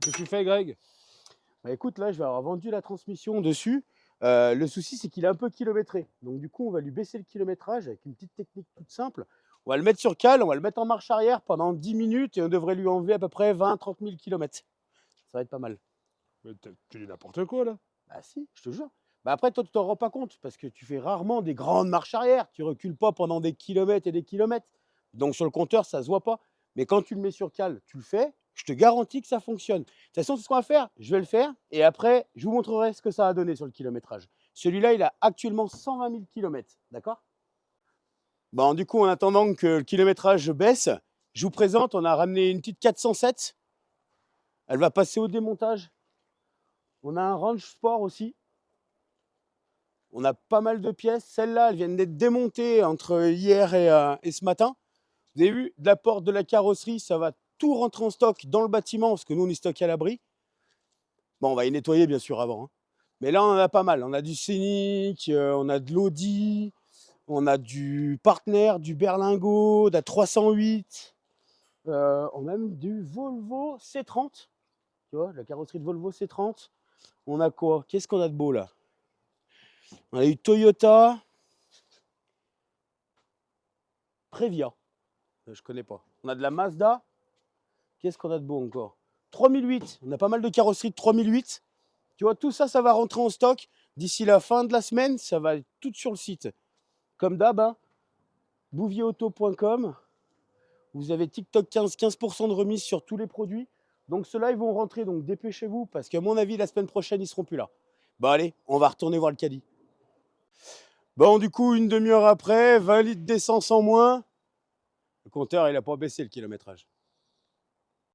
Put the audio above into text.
Qu'est-ce que tu fais, Greg? Bah écoute, là, je vais avoir vendu la transmission dessus. Le souci, c'est qu'il est un peu kilométré. Donc, du coup, on va lui baisser le kilométrage avec une petite technique toute simple. On va le mettre sur cale, on va le mettre en marche arrière pendant 10 minutes et on devrait lui enlever à peu près 20-30 000 km. Ça va être pas mal. Mais tu dis n'importe quoi, là. Bah si, je te jure. Bah après, toi, tu t'en rends pas compte parce que tu fais rarement des grandes marches arrière. Tu recules pas pendant des kilomètres et des kilomètres. Donc, sur le compteur, ça se voit pas. Mais quand tu le mets sur cale, tu le fais. Je te garantis que ça fonctionne. De toute façon, c'est ce qu'on va faire. Je vais le faire et après, je vous montrerai ce que ça a donné sur le kilométrage. Celui-là, il a actuellement 120 000 km. D'accord? Bon, du coup, en attendant que le kilométrage baisse, je vous présente, on a ramené une petite 407. Elle va passer au démontage. On a un range sport aussi. On a pas mal de pièces. Celles-là, elles viennent d'être démontées entre hier et ce matin. Vous avez vu, de la porte de la carrosserie, ça va tout rentrer en stock dans le bâtiment parce que nous, on est stocké à l'abri. Bon, on va y nettoyer bien sûr avant, hein. Mais là, on en a pas mal. On a du Scénic, on a de l'Audi, on a du Partner, du Berlingo, de la 308. On a même du Volvo C30. Tu vois, la carrosserie de Volvo C30. On a quoi? Qu'est-ce qu'on a de beau là? On a eu Toyota Previa. Je connais pas. On a de la Mazda. Qu'est-ce qu'on a de beau encore? 3008. On a pas mal de carrosseries de 3008. Tu vois, tout ça, ça va rentrer en stock. D'ici la fin de la semaine, ça va être tout sur le site. Comme d'hab, hein, bouvierauto.com. Vous avez TikTok 15% de remise sur tous les produits. Donc ceux-là, ils vont rentrer. Donc dépêchez-vous parce qu'à mon avis, la semaine prochaine, ils seront plus là. Bon, allez, on va retourner voir le caddie. Bon, du coup, une demi-heure après, 20 litres d'essence en moins. Le compteur, il n'a pas baissé le kilométrage.